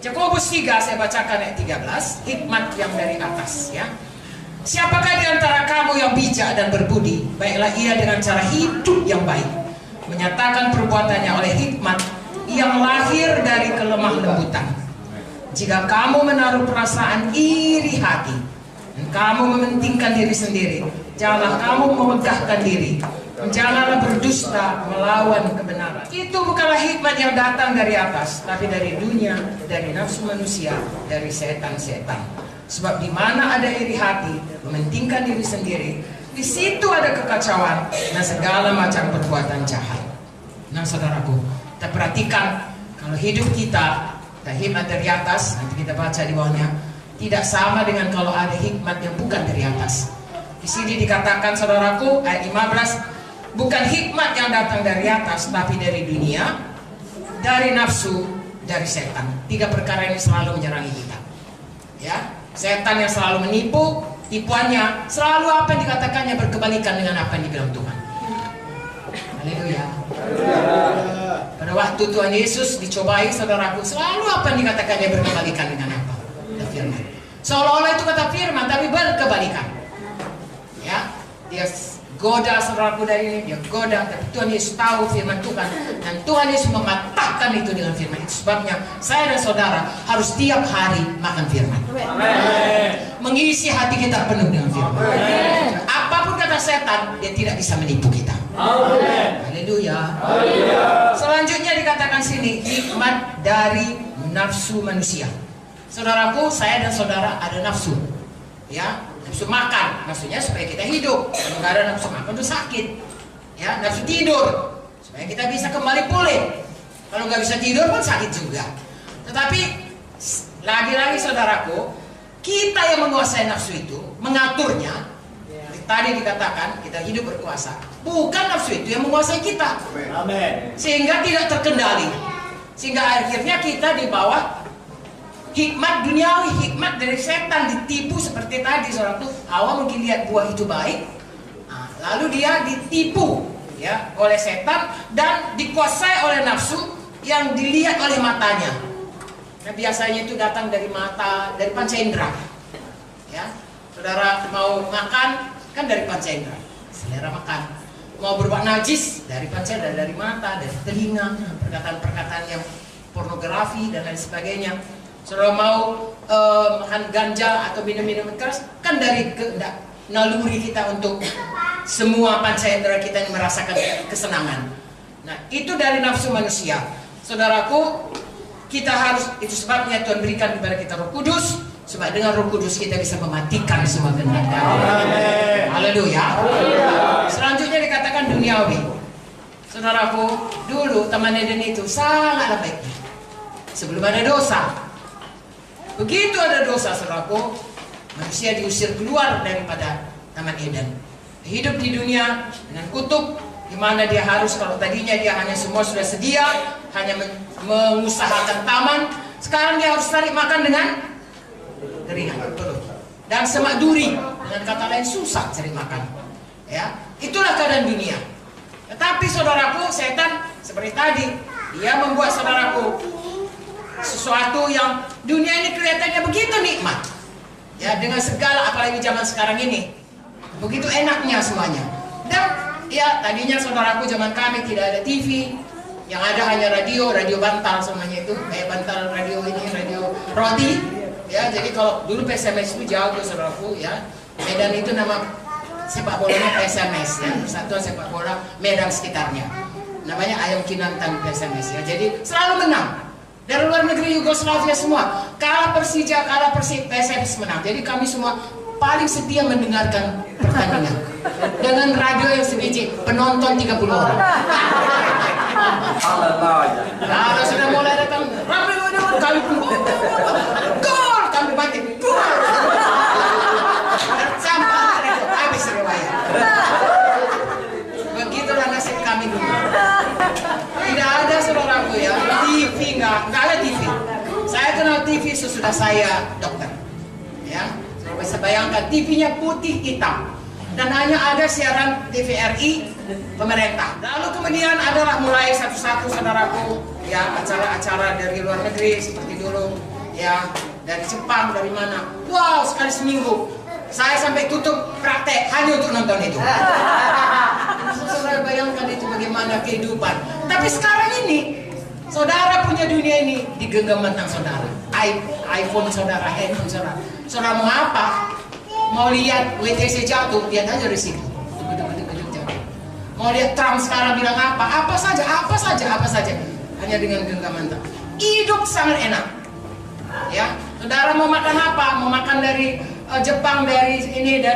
Yakobus 3 saya bacakan ayat 13, hikmat yang dari atas ya. Siapakah di antara kamu yang bijak dan berbudi? Baiklah ia dengan cara hidup yang baik, menyatakan perbuatannya oleh hikmat yang lahir dari kelemah lembutan. Jika kamu menaruh perasaan iri hati dan kamu mementingkan diri sendiri, janganlah kamu memegahkan diri, janganlah berdusta melawan kebenaran. Itu bukanlah hikmat yang datang dari atas, tapi dari dunia, dari nafsu manusia, dari setan-setan. Sebab di mana ada iri hati, mementingkan diri sendiri, di situ ada kekacauan dan segala macam perbuatan jahat. Nah saudaraku, kita perhatikan kalau hidup kita hikmat dari atas, nanti kita baca di bawahnya, tidak sama dengan kalau ada hikmat yang bukan dari atas. Di sini dikatakan saudaraku, ayat 15, bukan hikmat yang datang dari atas, tapi dari dunia, dari nafsu, dari setan. Tiga perkara ini selalu menyerangi kita. Ya, setan yang selalu menipu, tipuannya selalu apa yang dikatakannya berkebalikan dengan apa yang dibilang Tuhan. Haleluya. Pada waktu Tuhan Yesus dicobai saudaraku, selalu apa yang dikatakannya berkebalikan dengan apa? Firman. Seolah-olah itu kata firman, tapi berkebalikan. Ya, dia goda saudaraku dari ini, dia goda, tapi Tuhan Yesus tahu firman Tuhan, dan Tuhan Yesus mematahkan itu dengan firman. Itu sebabnya saya dan saudara harus tiap hari makan firman. Amen. Mengisi hati kita penuh dengan firman. Amen. Apapun kata setan, dia tidak bisa menipu kita. Amen. Haleluya. Selanjutnya dikatakan sini, hikmat dari nafsu manusia. Saudaraku, saya dan saudara ada nafsu. Ya, nafsu makan, maksudnya supaya kita hidup. Kalau nggak ada nafsu makan itu sakit. Ya, nafsu tidur supaya kita bisa kembali pulih. Kalau nggak bisa tidur pun sakit juga. Tetapi lagi-lagi saudaraku, kita yang menguasai nafsu itu, mengaturnya. Tadi dikatakan kita hidup berkuasa. Bukan nafsu itu yang menguasai kita. Amen. Sehingga tidak terkendali. Sehingga akhirnya kita di bawah hikmat duniawi, hikmat dari setan, ditipu seperti tadi saudaraku. Hawa mungkin lihat buah itu baik, lalu dia ditipu ya oleh setan dan dikuasai oleh nafsu yang dilihat oleh matanya. Nah biasanya itu datang dari mata, dari panca indera. Ya, saudara mau makan kan dari panca indera, selera makan. Mau berbuat najis dari panca indera, dari mata, dari telinga, perkataan-perkataan yang pornografi dan lain sebagainya. Saudara mau makan ganja atau minum-minum keras kan dari kehendak naluri kita untuk semua panca indera kita yang merasakan kesenangan. Nah itu dari nafsu manusia. Saudaraku, kita harus, itu sebabnya Tuhan berikan kepada kita Roh Kudus, sebab dengan Roh Kudus kita bisa mematikan semua kehendak. Haleluya. Selanjutnya dikatakan duniawi. Saudaraku, dulu Taman Eden itu sangatlah baiknya sebelum ada dosa. Begitu ada dosa, saudaraku, manusia diusir keluar daripada Taman Eden. Hidup di dunia dengan kutuk, di mana dia harus, kalau tadinya dia hanya semua sudah sedia, hanya mengusahakan taman, sekarang dia harus cari makan dengan keringat perut dan semak duri, dengan kata lain susah cari makan. Ya, itulah keadaan dunia. Tetapi saudaraku, setan seperti tadi, dia membuat saudaraku sesuatu yang dunia ini kelihatannya begitu nikmat. Ya, dengan segala, apalagi zaman sekarang ini, begitu enaknya semuanya. Dan ya, tadinya saudaraku zaman kami tidak ada TV, yang ada hanya radio bantal semuanya itu, kayak bantal radio ini, radio roti. Ya, jadi kalau dulu PSMS itu jauh tuh saudaraku ya. Medan itu nama sepak bolanya PSMS ya, Persatuan Sepak Bola Medan sekitarnya. Namanya Ayam Kinantan PSMS ya. Jadi selalu menang. Dari luar negeri Yugoslavia semua. Kalah Persija, kalah Persib, PSMS menang. Jadi kami semua paling setia mendengarkan pertandingan. Dengan radio yang sebiji, penonton 30 orang. Kalau sudah mulai datang, kami pun gol, kami bagi gol. Sampai habis riwayat. Begitulah nasib kami dulu. Tidak ada saudaraku ya, TV nggak ada TV. Saya kenal TV sesudah saya dokter. Ya, saya bisa bayangkan TV-nya putih hitam dan hanya ada siaran TVRI pemerintah. Lalu kemudian adalah mulai satu-satu saudaraku ya acara-acara dari luar negeri seperti dulu ya, dari Jepang, dari mana. Wow, sekali seminggu saya sampai tutup praktek hanya untuk nonton itu. Saudara bayangkan itu bagaimana kehidupan. Tapi sekarang ini saudara punya dunia ini di genggaman tangan saudara. iPhone saudara, handphone saudara. Saudara mau apa? Mau lihat WTC jatuh, lihat aja di situ. Jatuh. Mau lihat Trump sekarang bilang apa? Apa saja. Hanya dengan genggaman tangan. Hidup sangat enak. Ya, saudara mau makan apa? Mau makan dari Jepang, dari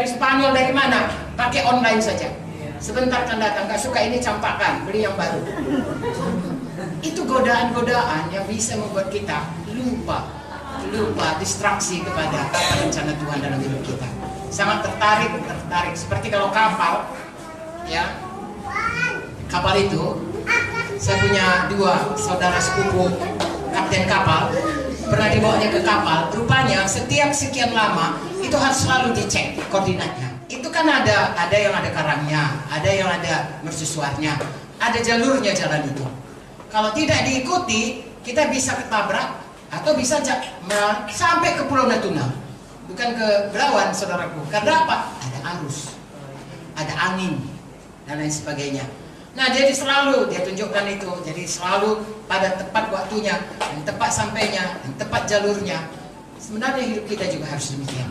Spanyol, dari mana? Pakai online saja. Sebentar kan datang, nggak suka ini campakkan, beli yang baru. Itu godaan-godaan yang bisa membuat kita lupa distraksi kepada apa rencana Tuhan dalam hidup kita. Sangat tertarik. Seperti kalau kapal, ya, kapal itu, saya punya 2 saudara sepupu kapten kapal. Pernah dibawanya ke kapal, rupanya setiap sekian lama itu harus selalu dicek koordinatnya. Itu kan ada yang ada karangnya, ada yang ada mercusuarnya, ada jalurnya jalan itu. Kalau tidak diikuti, kita bisa ketabrak atau bisa sampai ke Pulau Natuna, bukan ke Belawan, saudaraku. Karena apa? Ada arus, ada angin, dan lain sebagainya. Nah, jadi selalu dia tunjukkan itu. Jadi selalu pada tepat waktunya, dan tepat sampainya, dan tepat jalurnya. Sebenarnya hidup kita juga harus demikian.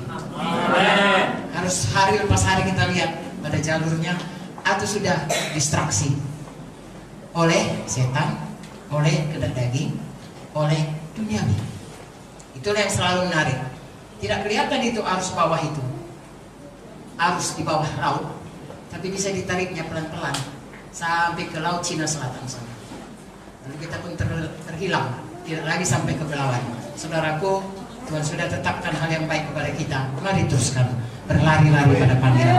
Harus hari lepas hari kita lihat pada jalurnya, atau sudah distraksi oleh setan, oleh kehendak daging, oleh duniawi. Itulah yang selalu menarik. Tidak kelihatan itu arus bawah itu, arus di bawah laut, tapi bisa ditariknya pelan-pelan sampai ke Laut Cina Selatan sana. Lalu kita pun terhilang, tidak lagi sampai ke Belawan. Saudaraku, Tuhan sudah tetapkan hal yang baik kepada kita. Mari teruskan berlari-lari pada panggilan.